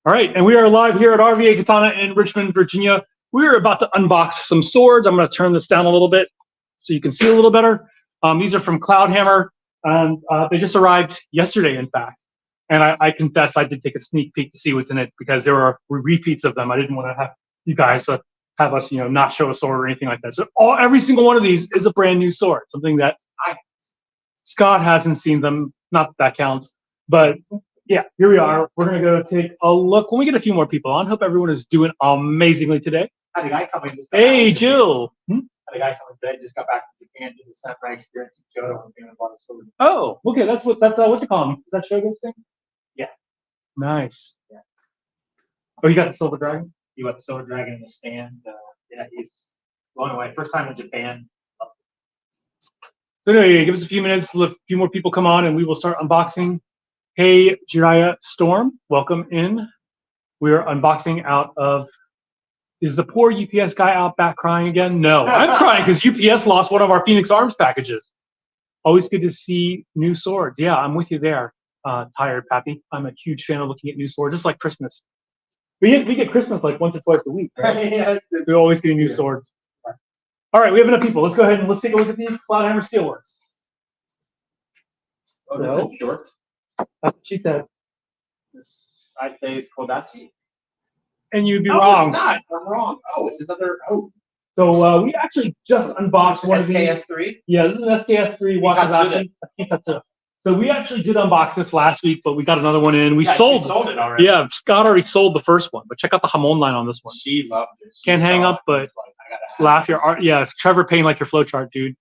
All right, and we are live here at RVA Katana in Richmond, Virginia. We're about to unbox some swords. I'm going to turn this down a little bit so you can see a little better. These are from Cloudhammer, and they just arrived yesterday, in fact. And I confess I did take a sneak peek to see what's in it because there were repeats of them. I didn't want to have you guys have us, not show a sword or anything like that. So every single one of these is a brand new sword, something that Scott hasn't seen them. Not that counts, but yeah, here we are. We're going to go take a look. When we get a few more people on, hope everyone is doing amazingly today. Had a guy come in. Hey, Jill. Had a guy come in today, just got back from Japan, did the samurai experience in Kyoto, and bought a sword. Oh, okay. That's what you call them. Is that Shogun's thing? Yeah. Nice. Yeah. Oh, you got the silver dragon? You got the silver dragon in the stand. Yeah, he's blown away. First time in Japan. So anyway, give us a few minutes, let a few more people come on, and we will start unboxing. Hey, Jiraiya Storm, welcome in. We are unboxing out of. Is the poor UPS guy out back crying again? No, I'm crying because UPS lost one of our Phoenix Arms packages. Always good to see new swords. Yeah, I'm with you there, Tired Pappy. I'm a huge fan of looking at new swords, just like Christmas. We get Christmas like once or twice a week, right? Yeah, We're always getting new swords. All right, we have enough people. Let's go ahead and let's take a look at these Cloudhammer Steelworks. Oh, so, short. That's what she said. I say Kodachi. And you'd be No, wrong. it's not. I'm wrong. Oh, it's another. Oh. So we actually just unboxed one of these. SKS3? Yeah, this is an SKS3 Wakazashi. Hitatsu. So we actually did unbox this last week, but we got another one in. We sold it already. Yeah, Scott already sold the first one, but check out the Hamon line on this one. She loved it. Can't hang up, but laugh your art. Yeah, it's Trevor Payne like your flowchart, dude.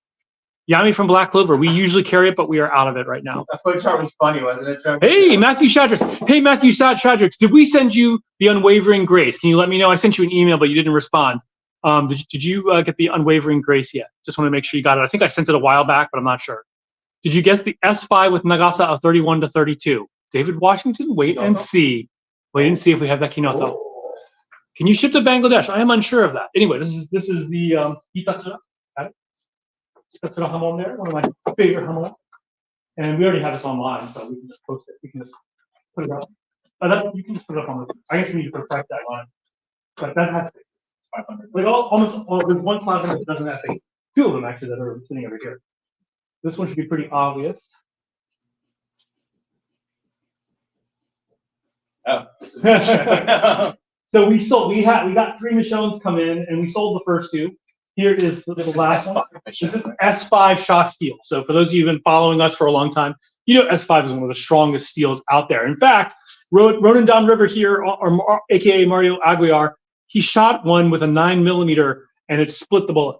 Yami from Black Clover. We usually carry it, but we are out of it right now. That flowchart was funny, wasn't it, Trevor? Hey, Matthew Shadrax. Hey, Matthew Shadrax. Did we send you the Unwavering Grace? Can you let me know? I sent you an email, but you didn't respond. Did you get the Unwavering Grace yet? Just want to make sure you got it. I think I sent it a while back, but I'm not sure. Did you get the S5 with Nagasa of 31 to 32? David Washington, wait and see. Wait and see if we have that Kinoto. Can you ship to Bangladesh? I am unsure of that. Anyway, this is the Hitatsu. Got it? Hitatsu Hamon there, one of my favorite Hamon. And we already have this online, so we can just post it. We can just put it up. You can just put it up on the. I guess we need to put a price tag on it. But that has 500. Like there's one cloud that doesn't have things. Two of them actually that are sitting over here. This one should be pretty obvious. Oh, this is So we got 3 Michonnes come in, and we sold the first 2. Here is the last one. This is S5 shock steel. So for those of you who've been following us for a long time, S5 is one of the strongest steels out there. In fact, Ronan Downriver here, or aka Mario Aguiar, he shot one with a 9mm and it split the bullet.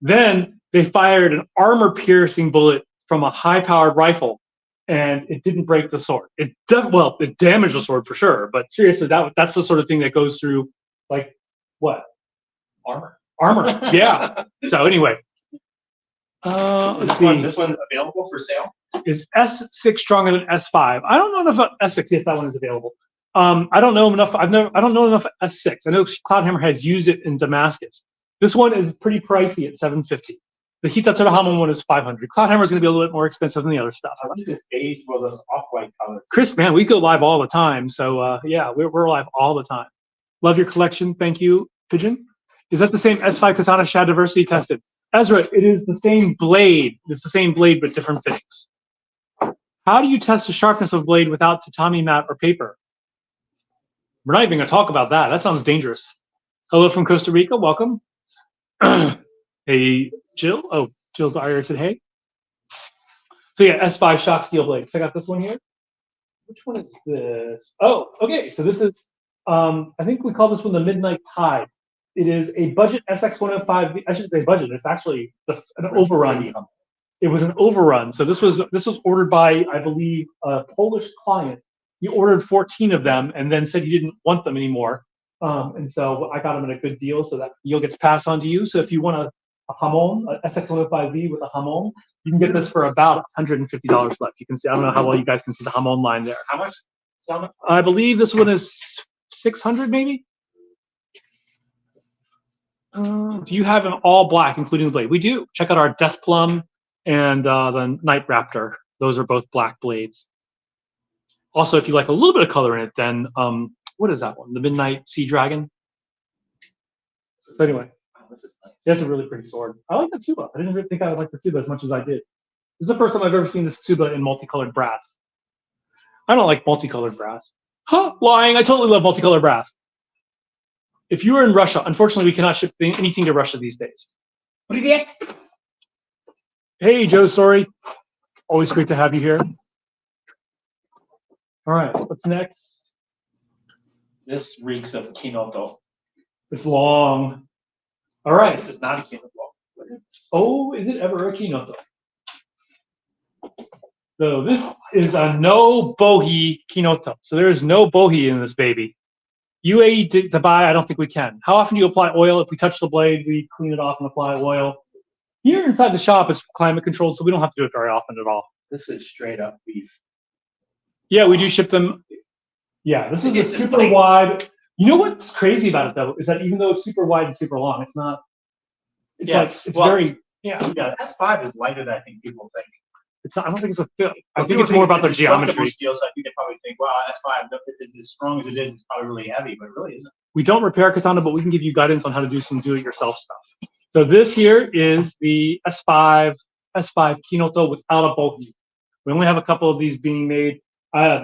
Then they fired an armor-piercing bullet from a high-powered rifle, and it didn't break the sword. It damaged the sword for sure, but seriously, that's the sort of thing that goes through, like, what? Armor. Yeah. So anyway, let's see. This one available for sale? Is S6 stronger than S5? I don't know enough about S6. Yes, that one is available. I don't know enough. I don't know enough S6. I know Cloudhammer has used it in Damascus. This one is pretty pricey at $750. The Hitatsu Hamon one is $500. Cloudhammer is going to be a little bit more expensive than the other stuff. I wonder this beige or those off-white colors. Chris, man, we go live all the time. So yeah, we're live all the time. Love your collection. Thank you, Pigeon. Is that the same S5 Katana Shad Diversity tested? Ezra, it is the same blade. It's the same blade, but different fittings. How do you test the sharpness of blade without tatami mat or paper? We're not even going to talk about that. That sounds dangerous. Hello from Costa Rica. Welcome. Hey, Jill. Oh, Jill's already said hey. So yeah, S5 shock steel blade. Check out this one here. Which one is this? Oh, okay. So this is, I think we call this one the Midnight Tide. It is a budget SX105. I shouldn't say budget. It's actually an overrun. It was an overrun. So this was ordered by, I believe, a Polish client. He ordered 14 of them and then said he didn't want them anymore. And so I got them at a good deal, so that deal gets passed on to you. So if you want a Hamon, a SX105V with a Hamon, you can get this for about $150 left. You can see. I don't know how well you guys can see the Hamon line there. How much? I believe this one is 600, maybe. Do you have an all black, including the blade? We do. Check out our Death Plum and the Night Raptor. Those are both black blades. Also, if you like a little bit of color in it, then what is that one? The Midnight Sea Dragon. So anyway, Wow, this is nice. that's a really pretty sword. I like the Tsuba. I didn't really think I would like the Tsuba as much as I did. This is the first time I've ever seen this Tsuba in multicolored brass. I don't like multicolored brass. Huh? Lying. I totally love multicolored brass. If you were in Russia, unfortunately, we cannot ship anything to Russia these days. Привет. Hey, Joe Story. Always great to have you here. All right, what's next? This reeks of Kinoto. It's long. All right. This is not a Kinoto. What is this? Oh, is it ever a Kinoto? So this is a No-bohi Kinoto. So there is no bohi in this baby. UAE to buy, I don't think we can. How often do you apply oil? If we touch the blade, we clean it off and apply oil. Here inside the shop is climate controlled, so we don't have to do it very often at all. This is straight up beef. Yeah, we do ship them. Yeah, this is a It's just super like- wide. You know what's crazy about it though is that even though it's super wide and super long, it's not. It's Yeah, like it's well- very yeah. Yeah, S5 is lighter than I think people think. It's not. I don't think it's a fit. I think People it's more about their it's destructible geometry. steel, so I think they probably think, wow, S5 is as strong as it is. It's probably really heavy, but it really isn't. We don't repair katana, but we can give you guidance on how to do some do-it-yourself stuff. So this here is the S5 Kinoto without a bohi. We only have a couple of these being made.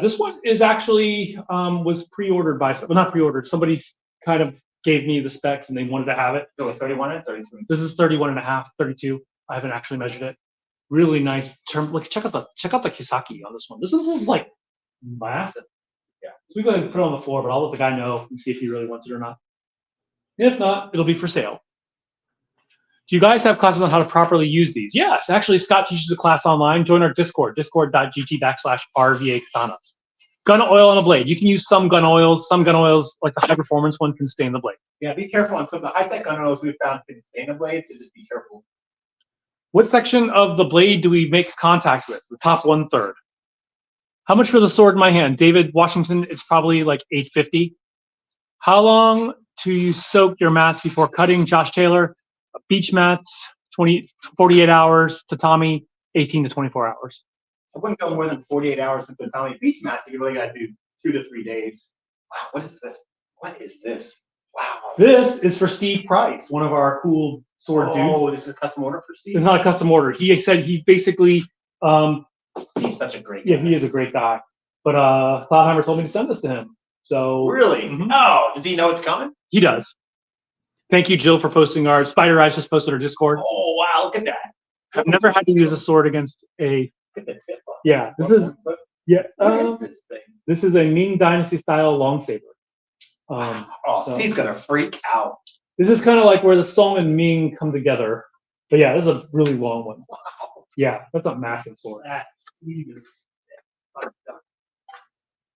This one is actually was pre-ordered by, well, not pre-ordered. Somebody kind of gave me the specs and they wanted to have it. So 31 and 32. This is 31 and a half, 32. I haven't actually measured it. Really nice term. Look, check out the Kisaki on this one. This is like massive. Yeah. So we go ahead and put it on the floor, but I'll let the guy know and see if he really wants it or not. If not, it'll be for sale. Do you guys have classes on how to properly use these? Yes, actually, Scott teaches a class online. Join our Discord, discord.gt/RVA katanas. Gun oil on a blade. You can use some gun oils. Some gun oils, like the high performance one, can stain the blade. Yeah, be careful on some of the high-tech gun oils we've found can stain the blade, so just be careful. What section of the blade do we make contact with? The top 1/3. How much for the sword in my hand? David Washington, it's probably like $8.50. How long do you soak your mats before cutting? Josh Taylor, beach mats, 48 hours. Tatami, 18 to 24 hours. I wouldn't go more than 48 hours since the Tommy beach mats. You really got to do 2 to 3 days. Wow, what is this? What is this? Wow. This is for Steve Price, one of our cool sword dudes. Oh, this is a custom order for Steve. It's not a custom order. He said he basically, Steve's such a great guy. yeah, he is a great guy. But Cloudheimer told me to send this to him. So Really? Mhm. Oh, does he know it's coming? he does. Thank you, Jill, for posting our Spider Eyes just posted our Discord. Oh, wow, look at that. I've never had to use a sword against a. Look at the tip. Yeah, this is yeah. What is this thing? This is a Ming Dynasty style long saber. Oh, so- Steve's gonna freak out. This is kind of like where the Song and Ming come together. But yeah, this is a really long one. Wow, Yeah, that's a massive sword. that Steve is.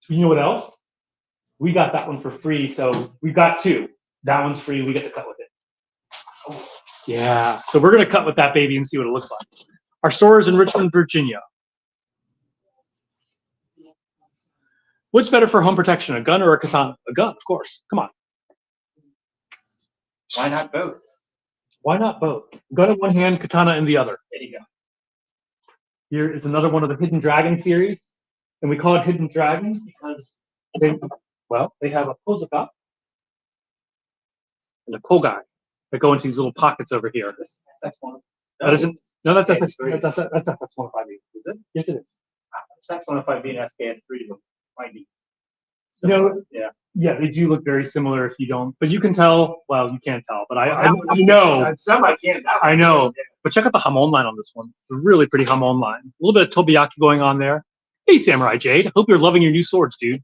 You know what else? We got that one for free, so we've got 2. That one's free. We get to cut with it. Oh, Yeah, so we're gonna cut with that baby and see what it looks like. Our store is in Richmond, Virginia. What's better for home protection, a gun or a katana? A gun, of course. Come on. why not both? Why not both? Gun in one hand, katana in the other. There you go. Here is another one of the Hidden Dragon series. And we call it Hidden Dragon because they have a Kozaka and a Kogai that go into these little pockets over here. That's one. That isn't, no, that's SKS3. that's 105B. Is it? Yes, it is. That's 105B and SKS3 might be. You know, Yeah. yeah, they do look very similar if you don't, but you can tell, well, you can't tell, but I know, Some I can't. That I one- know. But check out the Hamon line on this one. A really pretty Hamon line. A little bit of Tobiyaki going on there. Hey, Samurai Jade. Hope you're loving your new swords, dude.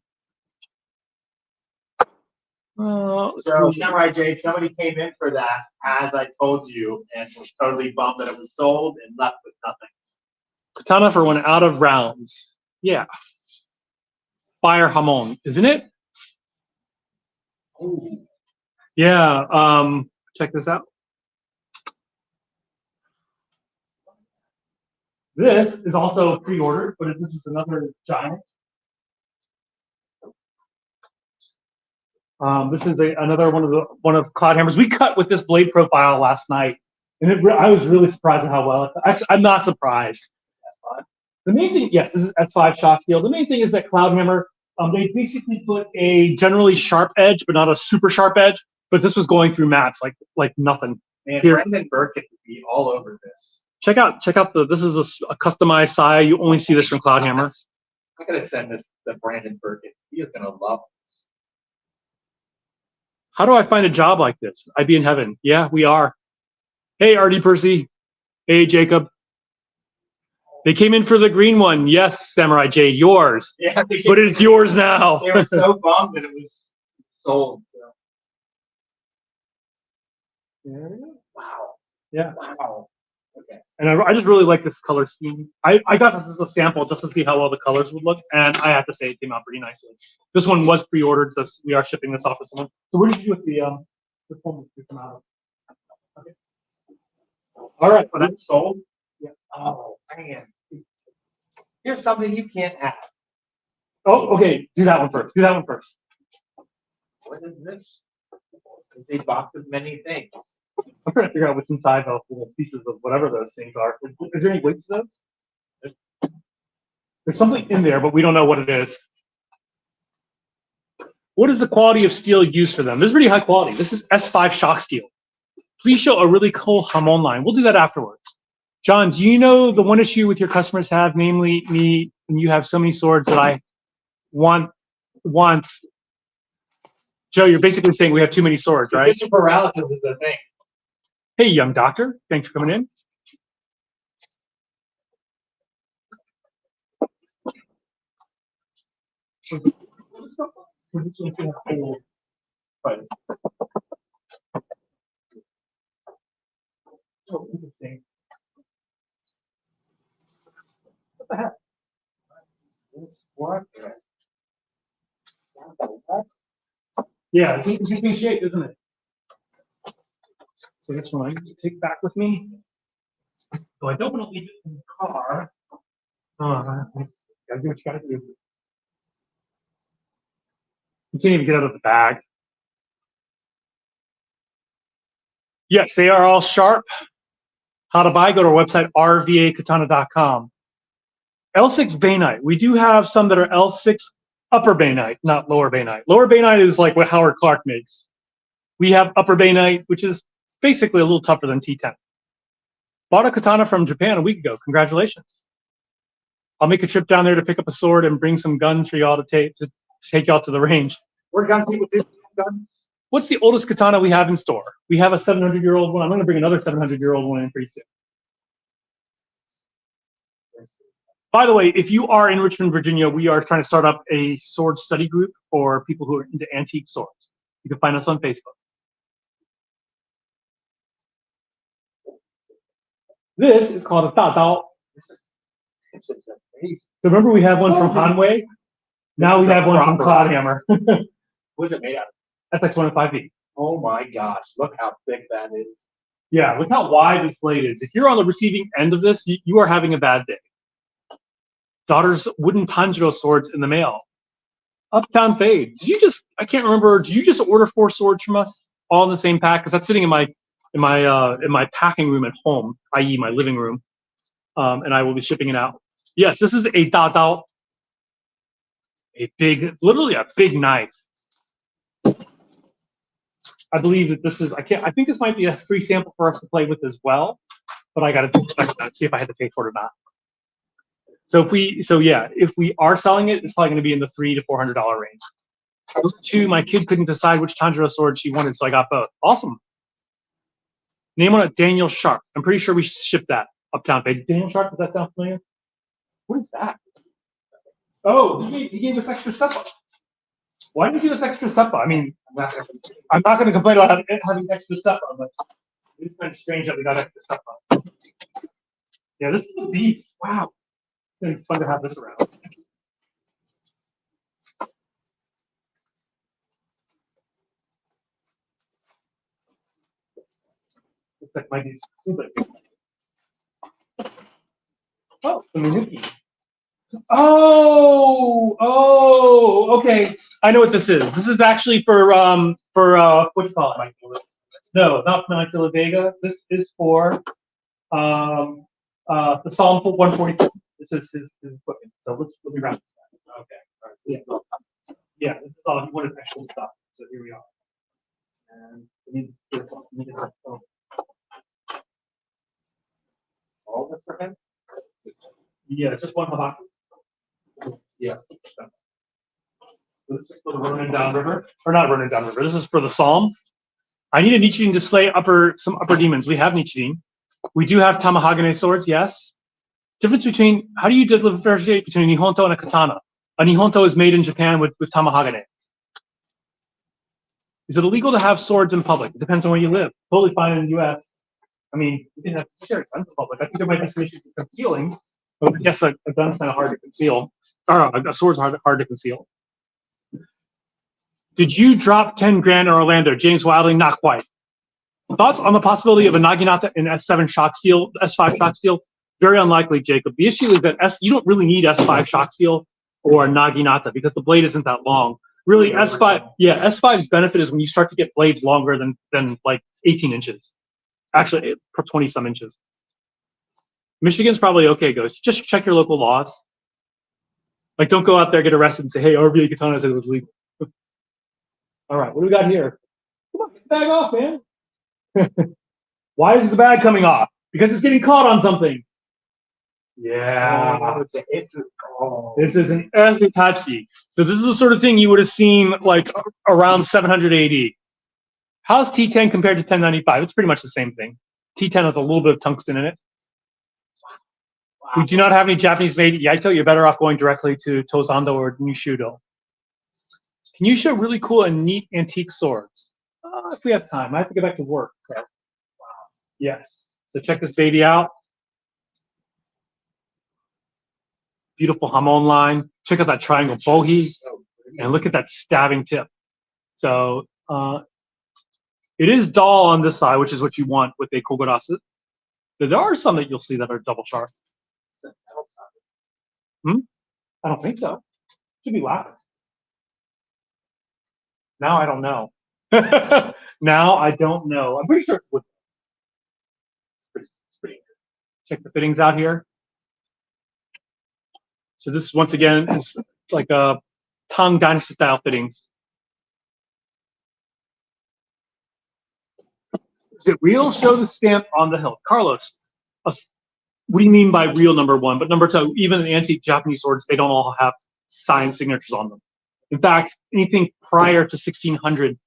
So Samurai Jade, somebody came in for that, as I told you, and was totally bummed that it was sold and left with nothing. Katana for when out of rounds. Yeah. Fire Hamon, isn't it? Ooh. Yeah. Check this out. This is also pre-ordered, but this is another giant. This is another one of Cloudhammer's. We cut with this blade profile last night, and I was really surprised at how well. Actually, I'm not surprised. The main thing, yes, this is S5 shot steel. The main thing is that Cloudhammer They basically put a generally sharp edge, but not a super sharp edge. But this was going through mats like nothing. Man, Here. Brendan Burkett would be all over this. Check out this is a customized Saya. You only see this from Cloudhammer. I'm gonna send this to Brandon Burkett. He is gonna love this. How do I find a job like this? I'd be in heaven. Yeah, we are. Hey, Artie Percy. Hey, Jacob. They came in for the green one. Yes, Samurai J, yours. Yeah, But it's yours now. They were so bummed that it was sold. So. Wow. Yeah. Wow. Okay. And I just really like this color scheme. I got this as a sample just to see how well the colors would look, and I have to say it came out pretty nicely. This one was pre-ordered, so we are shipping this off to someone. So what did you do with the which one did you come out of? Okay. All right. Oh, that's sold? Yeah. Oh man. Here's something you can't have. Oh, okay. Do that one first. Do that one first. What is this? It's a box of many things. I'm trying to figure out what's inside those little pieces of whatever those things are. Is there any weight to those? There's something in there, but we don't know what it is. What is the quality of steel used for them? This is pretty high quality. This is S5 shock steel. Please show a really cool Hamon line. We'll do that afterwards. John, do you know the one issue with your customers have, namely me, and you have so many swords that I want. Joe, you're basically saying we have too many swords, right? Decision paralysis is the thing. Hey, young doctor. Thanks for coming in. Oh, interesting. What the heck? What? Yeah, it's an interesting shape, isn't it? So this one I need to take back with me. So I don't want to leave it in the car. Gotta do what you gotta do. You can't even get out of the bag. Yes, they are all sharp. How to buy? Go to our website, rvakatana.com. L6 bainite. We do have some that are L6 upper bainite, not lower bainite. Lower bainite is like what Howard Clark makes. We have upper bainite, which is basically a little tougher than T10. Bought a katana from Japan a week ago. Congratulations. I'll make a trip down there to pick up a sword and bring some guns for y'all to take y'all to the range. We're gun people too. Guns. What's the oldest katana we have in store? We have a 700-year-old one. I'm going to bring another 700-year-old one in pretty soon. By the way, if you are in Richmond, Virginia, we are trying to start up a sword study group for people who are into antique swords. You can find us on Facebook. This is called a da dao. This is amazing. So remember we have one from Hanwei? Now we have one from Cloudhammer. What's it made out of? That's like 25 feet. Oh my gosh, look how thick that is. Yeah, look how wide this blade is. If you're on the receiving end of this, you are having a bad day. Daughter's wooden Tanjiro swords in the mail. Uptown Fade. I can't remember, did you just order 4 swords from us? All in the same pack? Because that's sitting in my packing room at home, i.e. my living room. And I will be shipping it out. Yes, this is a da dao. Literally a big knife. I believe that this is, I think this might be a free sample for us to play with as well, but I got to see if I had to pay for it or not. So if we are selling it, it's probably going to be in the $300 to $400 range. Those two, my kid couldn't decide which Tanjiro sword she wanted, so I got both. Awesome. Name on it, Daniel Sharp. I'm pretty sure we shipped that Uptown Fade. Daniel Sharp, does that sound familiar? What is that? Oh, he gave us extra seppa. Why did he give us extra seppa? I mean, I'm not going to complain about having extra seppa, but it's kind of strange that we got extra seppa. Yeah, this is a beast. Wow. It's fun to have this around. It's like my beast. Oh, the Minuki. Oh, okay. I know what this is. This is actually for what you call it? No, not Manipula Vega. This is for the Psalm 144. This is his equipment. So let me wrap this up. Okay. All right. Yeah. Yeah, this is all he wanted extra stuff. So here we are. And we need All this for him? yeah, just one hibachi. Yeah. So this is for the Ronin downriver, or not Ronin downriver. This is for the Psalm. I need a Nichiren to slay some upper demons. We have Nichiren. We do have Tamahagane swords, yes. Difference between, how do you differentiate between a Nihonto and a katana? A Nihonto is made in Japan with Tamahagane. Is it illegal to have swords in public? It depends on where you live. Totally fine in the US. I mean, you can have shared guns in public. I think there might be some issues with concealing, but I guess a gun's kind of hard to conceal. Or a sword's hard to conceal. Did you drop 10 grand in Orlando? James Wilding, not quite. Thoughts on the possibility of a Naginata in S7 shock steel, S5 shock steel? Very unlikely, Jacob. The issue is that you don't really need S5 shock steel or Naginata because the blade isn't that long. Really, S5, yeah, S5's benefit is when you start to get blades longer than like 18 inches. Actually, 20 some inches. Michigan's probably okay, Ghost. Just check your local laws. Like, don't go out there, get arrested, and say, hey, RVA Katana said it was legal. All right, what do we got here? Come on, get the bag off, man. Why is the bag coming off? Because it's getting caught on something. Yeah. This is an Etachi. So this is the sort of thing you would have seen like around 700 AD. How's T10 compared to 1095? It's pretty much the same thing. T10 has a little bit of tungsten in it. Wow. We do not have any Japanese-made Yaito. You're better off going directly to Tozando or Nishudo. Can you show really cool and neat antique swords? If we have time. I have to get back to work. So. Wow. Yes. So check this baby out. Beautiful Hamon line. Check out that triangle bohi. And look at that stabbing tip. So it is dull on this side, which is what you want with a kogurasu. But there are some that you'll see that are double sharp. I don't think so. Should be lacquer. Now I don't know. Now I don't know. I'm pretty sure it's wood. It's pretty good. Check the fittings out here. So this once again is like a Tang Dynasty style fittings. Is it real? Show the stamp on the hilt. Carlos, what do you mean by real, number one? But number two, even in antique Japanese swords, they don't all have signed signatures on them. In fact, anything prior to 1600,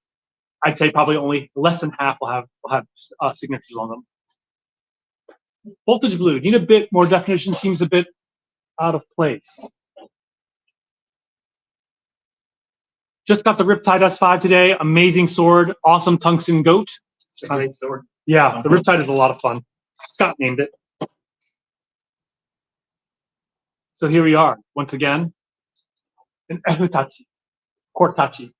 I'd say probably only less than half will have signatures on them. Voltage blue, need a bit more definition, seems a bit out of place. Just got the Riptide S5 today. Amazing sword, awesome tungsten goat. It's a great sword. Yeah, the Riptide is a lot of fun. Scott named it. So here we are, once again. An Ehutachi, Kortachi.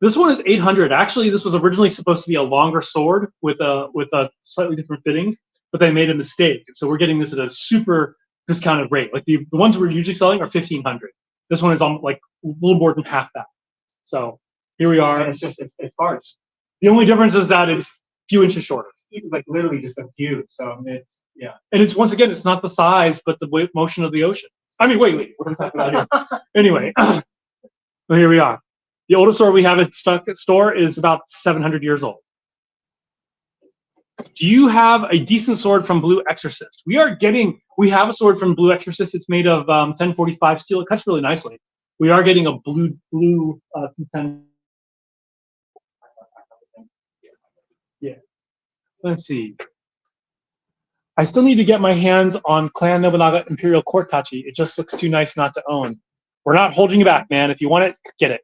This one is 800. Actually, this was originally supposed to be a longer sword with a slightly different fittings, but they made a mistake. So we're getting this at a super discounted rate. Like the ones we're usually selling are 1,500. This one is on like a little more than half that. So here we are. And it's just it's sparse. The only difference is that it's a few inches shorter. Like literally just a few. So it's yeah. And it's once again, it's not the size, but the motion of the ocean. I mean, wait, what are we talking about here? Anyway, well, here we are. The oldest sword we have at store is about 700 years old. Do you have a decent sword from Blue Exorcist? We have a sword from Blue Exorcist. It's made of 1045 steel. It cuts really nicely. We are getting a blue T10. Yeah. Let's see. I still need to get my hands on Clan Nobunaga Imperial Kortachi. It just looks too nice not to own. We're not holding you back, man. If you want it, get it.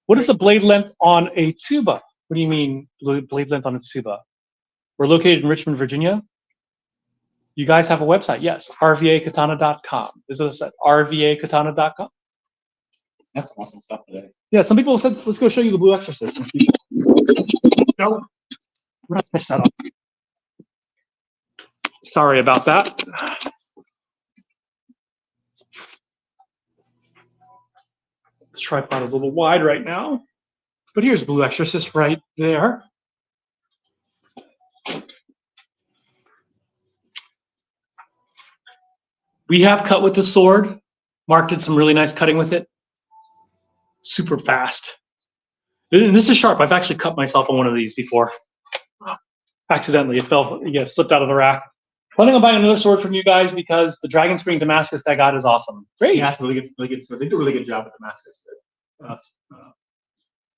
What is the blade length on a tsuba? What do you mean blade length on a tsuba? We're located in Richmond, Virginia. You guys have a website? Yes, rvakatana.com. Visit us at rvakatana.com. That's some awesome stuff today. Yeah, some people said, let's go show you the Blue Exorcist. No, we're not finish that up. Sorry about that. This tripod is a little wide right now, but here's Blue Exorcist right there. We have cut with the sword. Mark did some really nice cutting with it. super fast. And this is sharp. I've actually cut myself on one of these before. Accidentally, it fell. Yeah, slipped out of the rack. Planning on buying another sword from you guys because the Dragon Spring Damascus I got is awesome. Great. Yeah, it's really good. Really good. So they do a really good job with Damascus.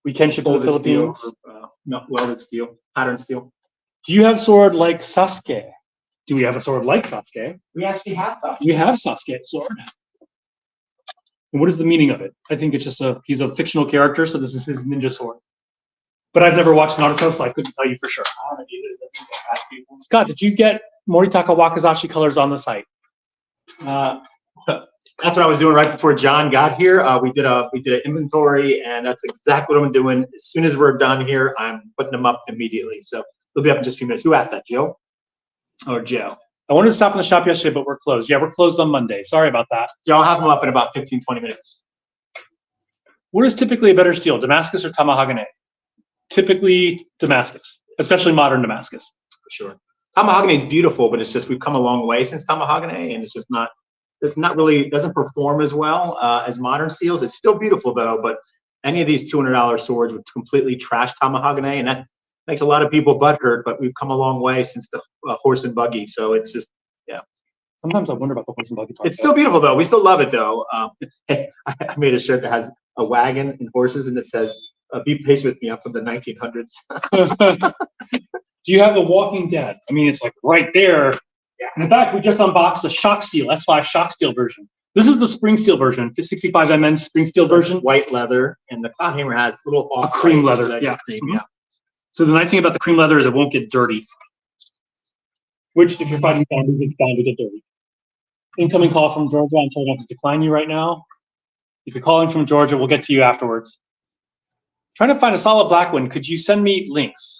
We can ship to the Philippines. Steel, no, welded steel, patterned steel. Do you have sword like Sasuke? Do we have a sword like Sasuke? We actually have Sasuke. We have Sasuke's sword. And what is the meaning of it? I think it's just he's a fictional character, so this is his ninja sword. But I've never watched Naruto, so I couldn't tell you for sure. Scott, did you get Moritaka Wakazashi colors on the site? That's what I was doing right before John got here. We did an inventory, and that's exactly what I'm doing. As soon as we're done here, I'm putting them up immediately. So they'll be up in just a few minutes. Who asked that, Joe? Or Joe? I wanted to stop in the shop yesterday, but we're closed. Yeah, we're closed on Monday. Sorry about that. Joe, I'll have them up in about 15, 20 minutes. What is typically a better steel, Damascus or Tamahagane? Typically Damascus, especially modern Damascus. For sure. Tamahagane is beautiful, but it's just we've come a long way since Tamahagane, and it's not really doesn't perform as well as modern steels. It's still beautiful though, but any of these $200 swords would completely trash Tamahagane, and that makes a lot of people butthurt. But we've come a long way since the horse and buggy, so it's just Sometimes I wonder about the horse and buggy part. It's still beautiful though. We still love it though. I made a shirt that has a wagon and horses, and it says, "Be patient with me. I'm from the 1900s." Do you have The Walking Dead? I mean, it's like right there. Yeah. In fact, we just unboxed the Shock Steel S5 Shock Steel version. This is the spring steel version, the 65 mm spring steel version. White leather, and the Cloud Hammer has little cream leather. Yeah. Cream, yeah. So the nice thing about the cream leather is it won't get dirty. Which, if you're fighting zombies, it's bound to get dirty. Incoming call from Georgia. I'm trying not to decline you right now. If you're calling from Georgia, we'll get to you afterwards. Trying to find a solid black one. Could you send me links?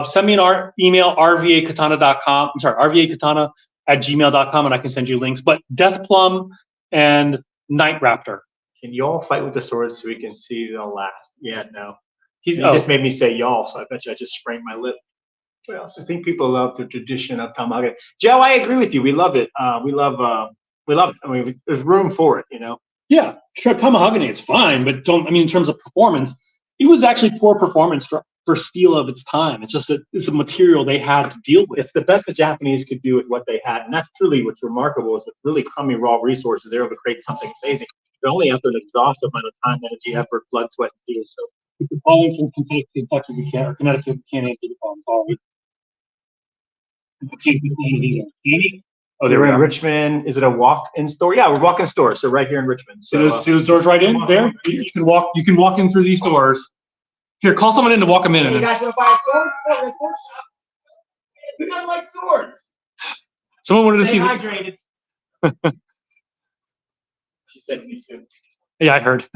Send me an email, rvakatana.com. I'm sorry, rvakatana@gmail.com, and I can send you links. But Death Plum and Night Raptor. Can y'all fight with the swords so we can see the last? Yeah, no. He just made me say y'all, so I bet you I just sprained my lip. Well, I think people love the tradition of Tamahagane. Joe, I agree with you. We love it. We love it. I mean, there's room for it, you know. Yeah, sure. Tamahagane is fine, but in terms of performance, it was actually poor performance for steel of its time. It's just that it's a material they had to deal with. It's the best the Japanese could do with what they had, and that's truly what's remarkable. Is with really crummy raw resources, they're able to create something amazing. They're only after an exhaustive amount of time, energy, effort, blood, sweat, and tears. So if you're calling from Kentucky, we can't, or Connecticut, we can't answer the phone. Sorry. Oh, they were in Richmond. Is it a walk-in store? Yeah, we're walk-in store. So right here in Richmond. So see those doors right in there. You can walk. You can walk in through these doors. Here, call someone in to walk them in. Hey, you guys want to buy a sword? Oh, a sword shop. We don't like swords. Someone wanted to see. Hydrated. She said me too. Yeah, I heard.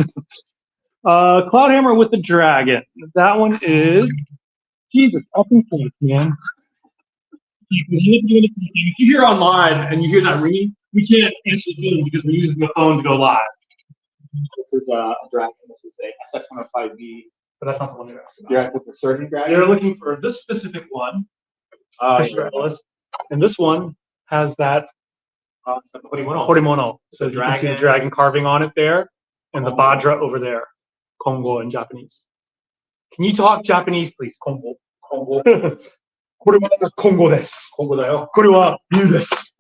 Cloud Hammer with the dragon. That one is Jesus. Up in place, man. If you hear on live and you hear that ringing, we can't answer the phone because we're using the phone to go live. This is a dragon. This is a SX105B, but that's not the one they're asking. They're looking for surgeon dragon. They're looking for this specific one. And this one has that horimono. So you can see the dragon carving on it there, and the Vajra over there. Kongo in Japanese. Can you talk Japanese, please? Kongo. Kongo. これは今後です。今後だよ。これは竜です。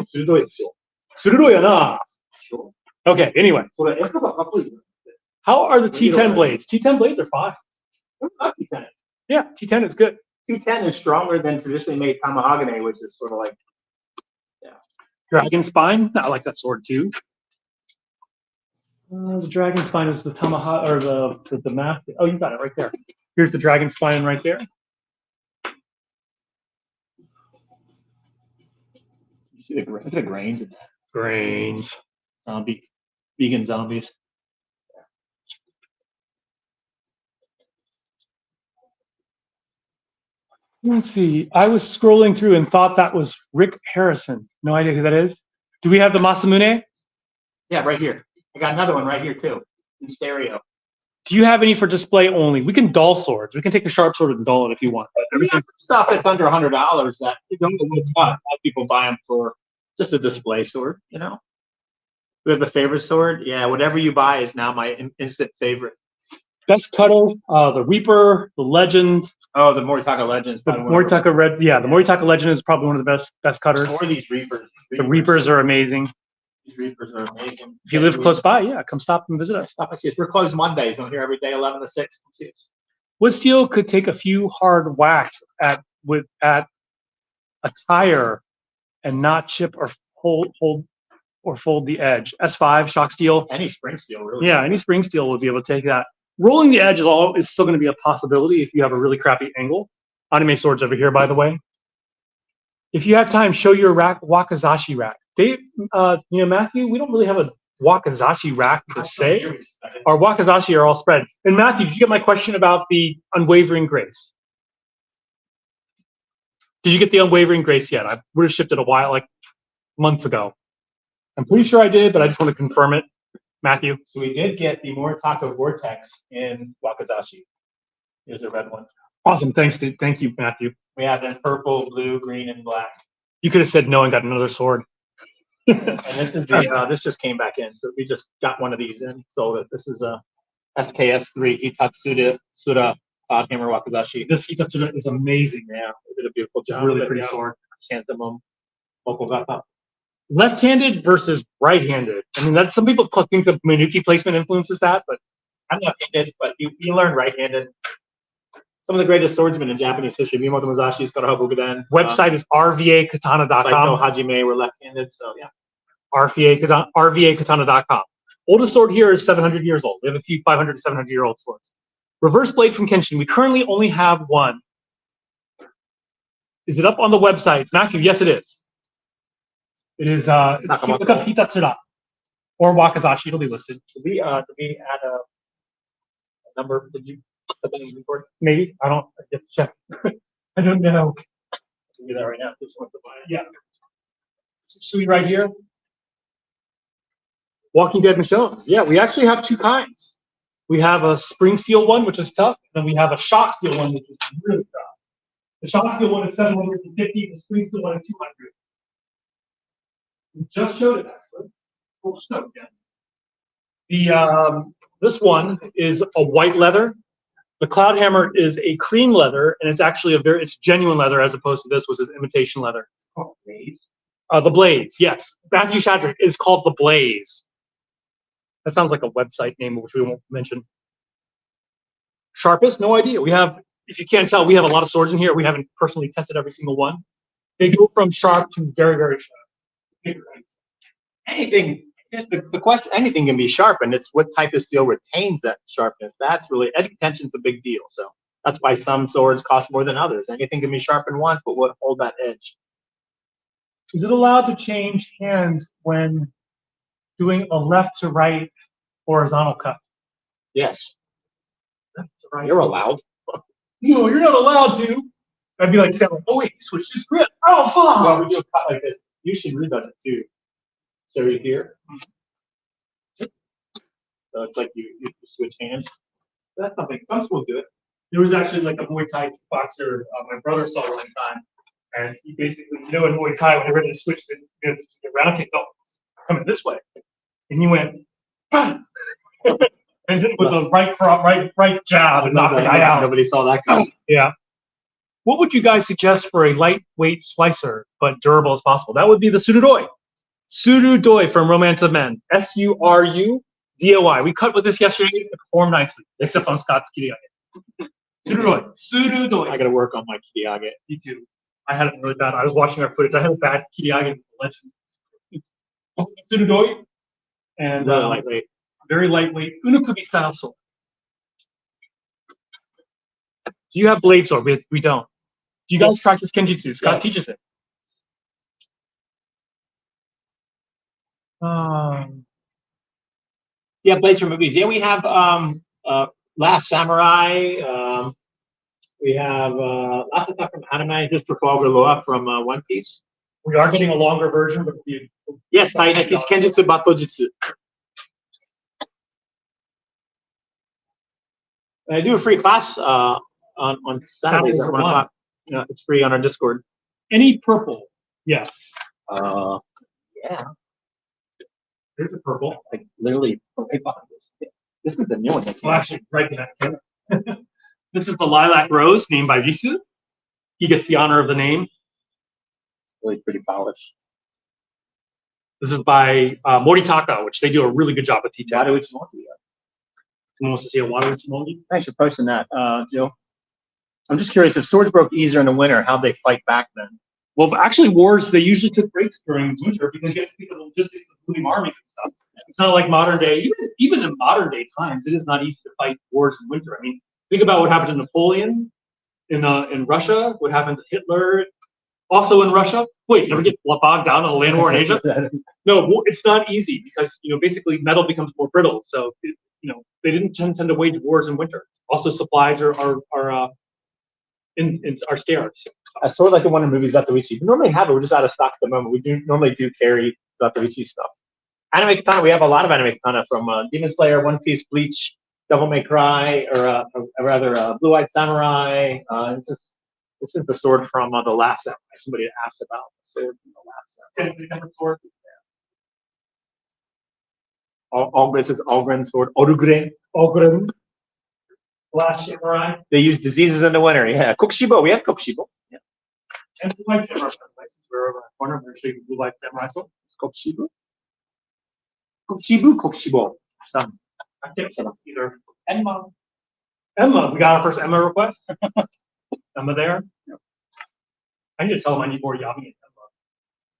鋭いですよ。鋭いやな。Okay, anyway. How are the T10 blades? T10 blades are fine. T10. Yeah, T10 is good. T10 is stronger than traditionally made Tamahagane, which is sort of like, Dragon spine. I like that sword too. The dragon spine is the Tamahagane, or the mask. Oh, you got it right there. Here's the dragon spine right there. You see the grains in that. Grains. Vegan zombies. Let's see. I was scrolling through and thought that was Rick Harrison. No idea who that is. Do we have the Masamune? Yeah, right here. I got another one right here too, in stereo. Do you have any for display only? We can dull swords. We can take a sharp sword and dull it if you want. But everything stuff that's under $100 that you don't know what's what. A lot of people buy them for just a display sword, you know. We have a favorite sword. Yeah, whatever you buy is now my instant favorite. Best cutter, the Reaper, the Legend. Oh, the Moritaka Legend. The Moritaka Red, yeah, the Moritaka Legend is probably one of the best cutters. Or these Reapers. The Reapers are amazing. These Reapers are amazing. If you live close by, yeah, come stop and visit us. Stop and see us. We're closed Mondays. Don't hear every day 11 to 6. Come see us. Wood steel could take a few hard whacks at a tire and not chip or fold the edge. S5 shock steel. Any spring steel, really. Yeah, any spring steel would be able to take that. Rolling the edge is still going to be a possibility if you have a really crappy angle. Anime swords over here, by the way. If you have time, show your Wakazashi rack. Dave, Matthew, we don't really have a Wakazashi rack per se. Our Wakazashi are all spread. And Matthew, did you get my question about the unwavering grace? Did you get the unwavering grace yet? I would have shipped it a while, like months ago. I'm pretty sure I did, but I just want to confirm it. Matthew? So we did get the Moritaka Vortex in Wakazashi. Here's a red one. Awesome. Thank you, Matthew. We have it in purple, blue, green, and black. You could have said no and got another sword. And this is this just came back in. So we just got one of these in, sold it. This is a SKS3 Hitatsuda Cloudhammer Wakazashi. This Hitatsuda is amazing. Yeah, we did a beautiful job. Really pretty sword. Chrysanthemum, Mokogata. Left-handed versus right-handed. I mean, that's some people think the Minuki placement influences that, but I'm left-handed, but you learn right-handed. Some of the greatest swordsmen in Japanese history, Miyamoto Musashi, Skaraha Buguden. Website is rvakatana.com. Saito Hajime were left-handed, so yeah. rvakatana.com. Oldest sword here is 700 years old. We have a few 500 to 700-year-old swords. Reverse blade from Kenshin. We currently only have one. Is it up on the website? Matthew, yes, it is. It is, look up Hitatsura or Wakazashi. It'll be listed. Did we add a number? Did you put that in the report? Maybe. I have to check. I don't know. We'll do that right now. Just wants to buy it. Yeah. See right here. Walking Dead Michonne. Yeah, we actually have two kinds. We have a spring steel one, which is tough, and then we have a shock steel one, which is really tough. The shock steel one is 750. The spring steel one is 200. We just showed it actually. We'll show it again. This one is a white leather. The Cloudhammer is a cream leather, and it's actually it's genuine leather as opposed to this, which is imitation leather. Oh, Blaze. The Blaze, yes. Matthew Shadrick is called the Blaze. That sounds like a website name, which we won't mention. Sharpness, no idea. We have, if you can't tell, we have a lot of swords in here. We haven't personally tested every single one. They go from sharp to very, very sharp. Anything, the question, anything can be sharpened. It's what type of steel retains that sharpness. That's really, edge tension's a big deal. So that's why some swords cost more than others. Anything can be sharpened once, but what hold that edge? Is it allowed to change hands when doing a left to right horizontal cut? Yes. Left to right. You're allowed. No, you're not allowed to. I'd be like, oh wait, switch this grip. Oh fuck. Well, we do a cut like this. You should read does it too. So right here. So it's like you switch hands. That's something. Some schools do it. There was actually like a Muay Thai boxer my brother saw one time, and he basically, in Muay Thai, whenever they switched the round kick, coming this way, and he went, and then it was a right jab and knocked the guy out. Nobody saw that coming. Yeah. What would you guys suggest for a lightweight slicer but durable as possible? That would be the Surudoi. Surudoi from Romance of Men. S-U-R-U-D-O-I. We cut with this yesterday. It performed nicely, except on Scott's Kiriage. Surudoi. Surudoi. I got to work on my Kiriage. Me too. I had it really bad. I was watching our footage. I had a bad Kiriage legend. Surudoi. And Lightweight. Very lightweight. Unokubi style sword. Do you have blade sword? We don't. Do you guys practice Kenjutsu? Scott teaches it. Yeah, blades from movies. Yeah, we have Last Samurai. We have lots of stuff from anime, just for Loa from One Piece. We are getting a longer version, but yes, it's Kenjutsu Batojutsu. And I do a free class on Saturdays at 1 o'clock. It's free on our Discord. Any purple? Yes. Yeah. There's a purple. Like literally right behind this. This is the new one. Well, actually, right behind him. This is the lilac rose named by Risu. He gets the honor of the name. Really pretty polish. This is by Moritaka, which they do a really good job with T10. Someone wants to see a Wakazashi? Thanks for posting that, Jill. I'm just curious if swords broke easier in the winter, how'd they fight back then? Well, actually, wars, they usually took breaks during winter because you have to think of the logistics of moving armies and stuff. It's not like modern day, even in modern day times, it is not easy to fight wars in winter. I mean, think about what happened to Napoleon in Russia, what happened to Hitler, also in Russia. Wait, never get bogged down in a land war in Asia? No, it's not easy because, basically metal becomes more brittle. So, they didn't tend to wage wars in winter. Also, supplies are scarce. A sword like the one in movies, Zatoichi. We normally have it. We're just out of stock at the moment. We normally do carry Zatoichi stuff. Anime katana. We have a lot of anime katana from Demon Slayer, One Piece, Bleach, Devil May Cry, or rather Blue-Eyed Samurai. This is the sword from the last samurai. Somebody asked about the sword from the last samurai. Sword. This is Algren sword. Ogren. Last samurai. They use diseases in the winter. Yeah, Kokushibo. We have Kokushibo. Yeah. And Blue-Eyed Samurai. We're over in the corner. I'm going to show you Blue-Eyed Samurai sword. It's Kokushibo. Kokushibo. I can't set up either. Emma, we got our first Emma request. Emma there. Yeah. I need to tell them I need more Yami and Emma.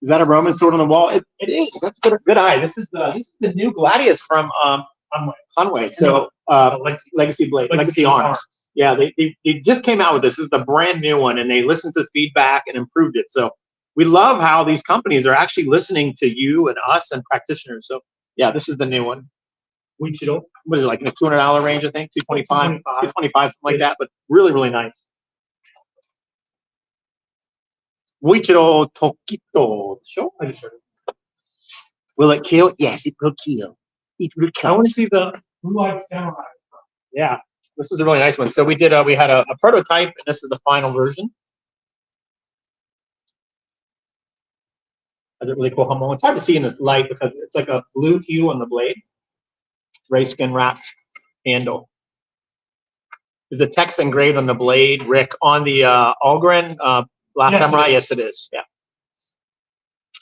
Is that a Roman sword on the wall? It is. That's a good eye. This is the new Gladius from Hanwei. So Legacy Blade, Legacy Arms. Yeah, they just came out with this. This is the brand new one, and they listened to feedback and improved it. So we love how these companies are actually listening to you and us and practitioners. So yeah, this is the new one. What is it, like in the $200 range? I think 225, 225, something like that. But really, really nice. Wuichiro Tokito. Sure. I just showed it. Will it kill? Yes, it will kill. It will kill. I want to see the Blue-Eyed Samurai. Yeah, this is a really nice one. So we had a prototype, and this is the final version. Has a really cool humble. It's hard to see in this light because it's like a blue hue on the blade. Gray skin wrapped handle. Is the text engraved on the blade, Rick, on the Algren Last Samurai? Yes, it is. Yeah.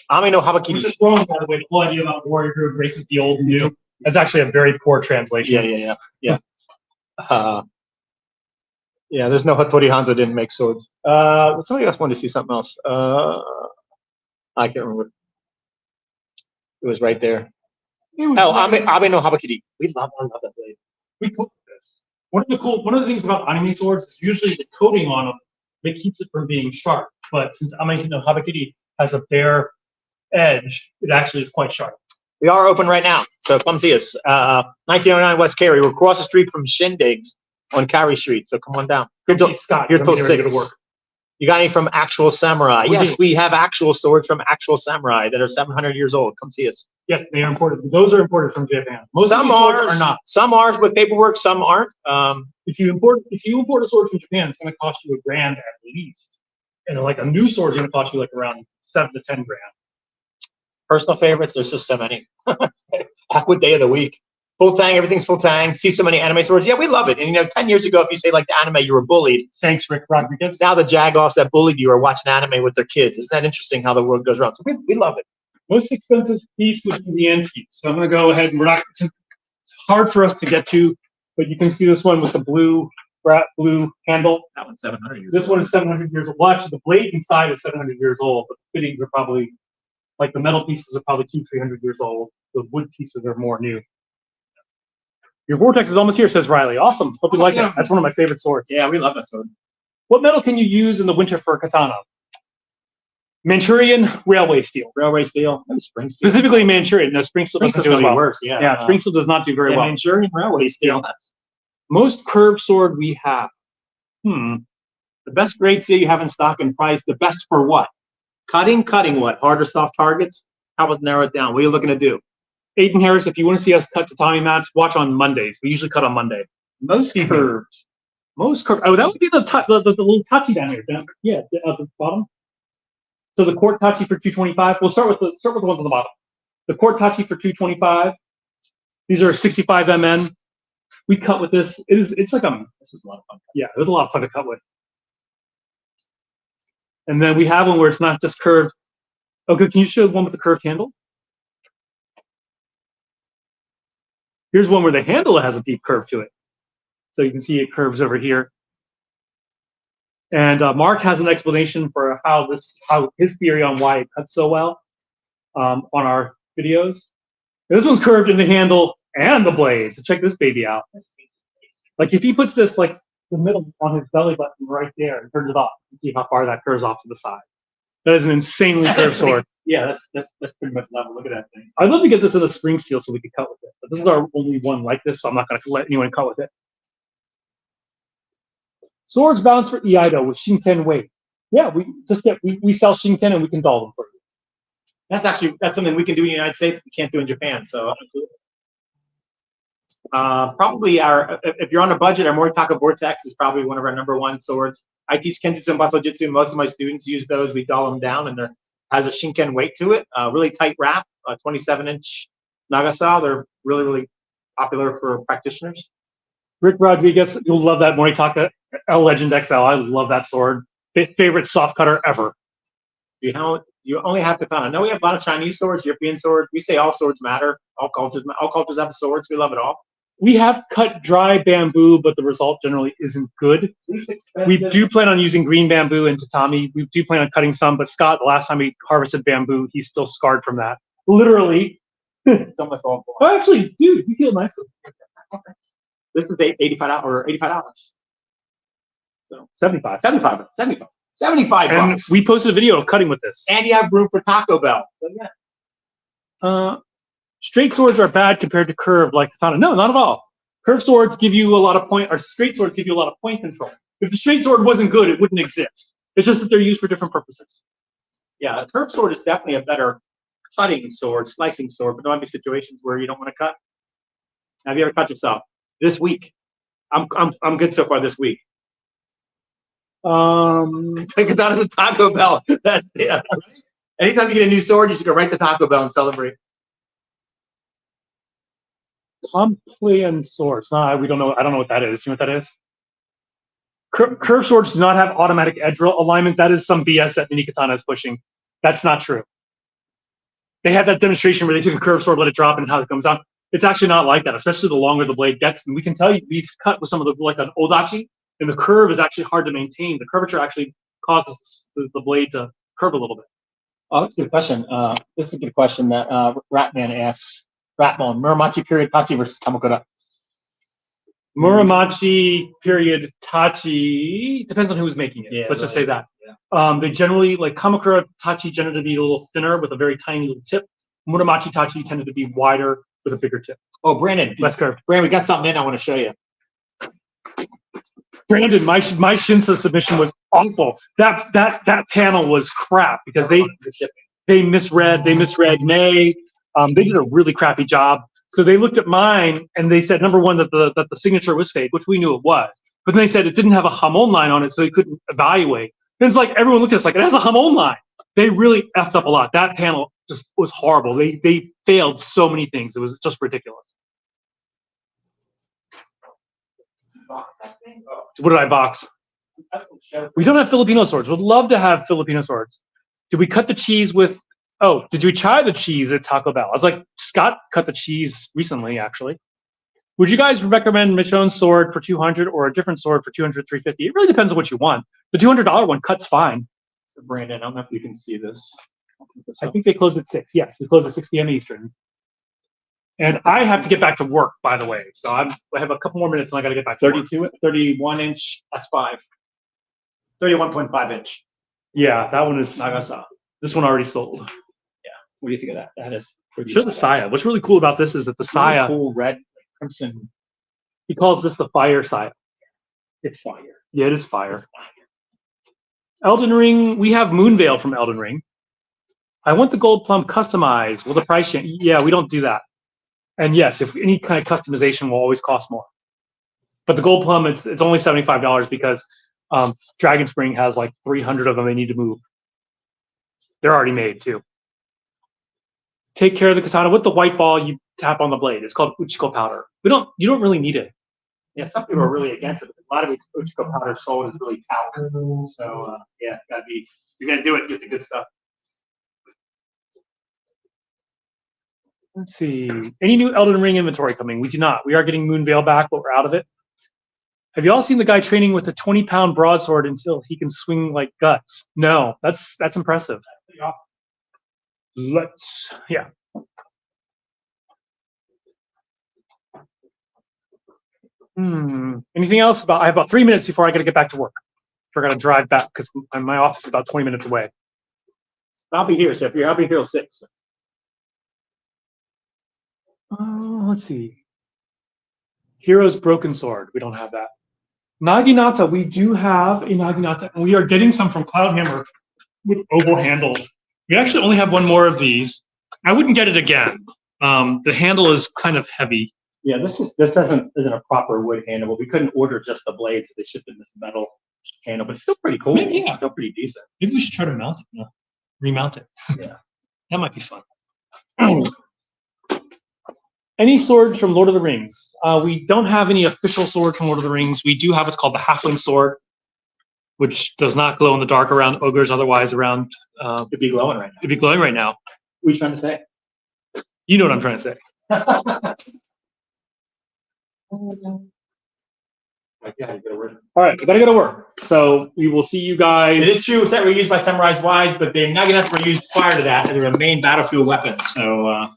Ami no Habakiri. Which is wrong, by the way. The whole idea about warrior who embraces the old and new. That's actually a very poor translation. Yeah. Yeah, there's no Hattori Hanzo didn't make swords. Somebody else wanted to see something else. I can't remember. It was right there. Abe no Habakiri. I love that blade. We cooked this. One of the things about anime swords is usually the coating on them that keeps it from being sharp. But since Abe no Habakiri has a bare edge, it actually is quite sharp. We are open right now, so come see us. 1909 West Cary. We're across the street from Shindigs on Cary Street, so come on down. Scott, you're till 6. You got any from Actual Samurai? Yes, we have actual swords from Actual Samurai that are 700 years old. Come see us. Yes, they are imported. Those are imported from Japan. Some are not. Some are with paperwork. Some aren't. If you import a sword from Japan, it's going to cost you $1,000 at least, and like a new sword is going to cost you like around $7 to $10,000. Personal favorites. There's just so many. Aqua Day of the Week. Full tang, everything's full tang. See so many anime swords. Yeah, we love it. And 10 years ago, if you say like the anime, you were bullied. Thanks, Rick Rodriguez. Now the jagoffs that bullied you are watching anime with their kids. Isn't that interesting how the world goes around? So we love it. Most expensive piece would be the antique. So I'm going to go ahead and it's hard for us to get to, but you can see this one with the blue handle. That one's 700 years old. This one is 700 years old. Watch, the blade inside is 700 years old, but the fittings are probably, like the metal pieces are probably 200-300 years old. The wood pieces are more new. Your vortex is almost here, says Riley. Awesome. Hope you like it. That's one of my favorite swords. Yeah, we love that sword. What metal can you use in the winter for a katana? Manchurian railway steel. Railway steel. Maybe spring steel. Specifically Manchurian. No, spring steel doesn't do as well. Worse. Yeah, spring steel does not do very well. Manchurian railway steel. Most curved sword we have. The best grade steel you have in stock and price. The best for what? Cutting what? Hard or soft targets? How about narrow it down? What are you looking to do? Aiden Harris, if you want to see us cut tatami mats, watch on Mondays. We usually cut on Monday. Most curved. Oh, that would be the little tachi down here. At the bottom. So the court tachi for 225. We'll start with the ones on the bottom. The Court Tachi for 225. These are 65 mm. We cut with this. It's like this was a lot of fun. Yeah, it was a lot of fun to cut with. And then we have one where it's not just curved. Okay, can you show one with the curved handle? Here's one where the handle has a deep curve to it. So you can see it curves over here. And Mark has an explanation for how his theory on why it cuts so well on our videos. This one's curved in the handle and the blade. So check this baby out. Like if he puts this like the middle on his belly button right there and turns it off, you see how far that curves off to the side. That is an insanely curved sword. Yeah, that's pretty much level. Look at that thing. I'd love to get this in a spring steel so we could cut with it. But this is our only one like this, so I'm not going to let anyone cut with it. Swords bound for Iaido with Shinken weight. Yeah, we sell Shinken and we can doll them for you. That's something we can do in the United States. We can't do in Japan. So probably if you're on a budget, our Moritaka Vortex is probably one of our #1 swords. I teach Kenjutsu and Battle Jitsu. Most of my students use those. We doll them down, and there has a Shinken weight to it. Really tight wrap, 27-inch Nagasa. They're really, really popular for practitioners. Rick Rodriguez, you'll love that Moritaka L Legend XL. I love that sword. Favorite soft cutter ever. You only have katana. No, we have a lot of Chinese swords, European swords. We say all swords matter. All cultures have swords. We love it all. We have cut dry bamboo, but the result generally isn't good. We do plan on using green bamboo and tatami. We do plan on cutting some, but Scott, the last time he harvested bamboo, he's still scarred from that. Literally. It's almost all gone. Oh, actually, dude, you feel nice. This is $85. So 75. $75 And bucks. we posted a video of cutting with this. And you have room for Taco Bell. So yeah. Straight swords are bad compared to curved like katana. No, not at all. Curved swords give you a lot of point, or straight swords give you a lot of point control. If the straight sword wasn't good, it wouldn't exist. It's just that they're used for different purposes. Yeah, a curved sword is definitely a better cutting sword, slicing sword, but there might be situations where you don't want to cut. Have you ever cut yourself? This week. I'm good so far this week. Katana's a Taco Bell. That's yeah. Anytime you get a new sword, you should go right to Taco Bell and celebrate. Complian swords. We don't know. I don't know what that is. You know what that is? Curved swords do not have automatic edge alignment. That is some BS that Mini Katana is pushing. That's not true. They had that demonstration where they took a curved sword, let it drop, and how it comes down. It's actually not like that, especially the longer the blade gets. And we can tell you, we've cut with some of the, like an Odachi, and the curve is actually hard to maintain. The curvature actually causes the blade to curve a little bit. Oh, that's a good question. This is a good question that Ratman asks. Ratmon, Muramachi period Tachi versus Kamakura. Muramachi period Tachi depends on who's making it. Yeah, let's just say that. Yeah. They generally, like Kamakura Tachi tended to be a little thinner with a very tiny little tip. Muramachi Tachi tended to be wider with a bigger tip. Oh, Brandon. Less curved. Brandon, we got something in I want to show you. Brandon, my Shinsa submission was awful. That panel was crap because they misread May. They did a really crappy job. So they looked at mine and they said, number one, that the signature was fake, which we knew it was. But then they said it didn't have a Hamon line on it, so they couldn't evaluate. And it's like everyone looked at us like, it has a Hamon line. They really effed up a lot. That panel just was horrible. They failed so many things. It was just ridiculous. What did I box? We don't have Filipino swords. We'd love to have Filipino swords. Did we cut the cheese with? Oh, did you try the cheese at Taco Bell? I was like, Scott cut the cheese recently, actually. Would you guys recommend Michonne's sword for $200 or a different sword for $200, $350? It really depends on what you want. The $200 one cuts fine. So Brandon, I don't know if you can see this. I think they close at 6. Yes, we close at 6 p.m. Eastern. And I have to get back to work, by the way. So I have a couple more minutes and I got to get back to 31-inch S5. 31.5-inch. Yeah, that one is Nagasa. This one already sold. Yeah. What do you think of that? That is pretty. Show the saya. What's really cool about this is that the saya, really cool red, crimson. He calls this the fire saya. It's fire. Yeah, it is fire. Elden Ring. We have Moonveil from Elden Ring. I want the gold plum customized. Will the price change? Yeah, we don't do that. And yes, if any kind of customization will always cost more. But the gold plum, it's only $75 because Dragon Spring has like 300 of them they need to move. They're already made too. take care of the katana with the white ball. You tap on the blade. It's called Uchiko powder. You don't really need it. Yeah, some people are really against it. A lot of Uchiko powder sold is really talc. So yeah, gotta be. You're gonna do it. Get the good stuff. Let's see. Any new Elden Ring inventory coming? We do not. We are getting Moonveil back, but we're out of it. Have you all seen the guy training with a 20-pound broadsword until he can swing like guts? No, that's impressive. Yeah. Anything else? I have about 3 minutes before I got to get back to work. We're gonna drive back because my office is about 20 minutes away. I'll be here, so I'll be here till 6. Let's see. Hero's Broken Sword. We don't have that. Naginata. We do have a Naginata, and we are getting some from Cloudhammer with oval handles. We actually only have one more of these. I wouldn't get it again. The handle is kind of heavy. Yeah, this isn't a proper wood handle. But we couldn't order just the blades; they shipped in this metal handle, but it's still pretty cool. Yeah. It's still pretty decent. Maybe we should try to mount it. No, remount it. Yeah, that might be fun. Any swords from Lord of the Rings? We don't have any official swords from Lord of the Rings. We do have what's called the Halfling Sword, which does not glow in the dark around ogres. Otherwise, around it'd be glowing right now. It'd be glowing right now. What are you trying to say? You know what I'm trying to say. Yeah, you gotta work. All right, we gotta go to work. So we will see you guys. It is true that were used by Samurai's wives, but the Naginata were used prior to that, and they were a main battlefield weapon. So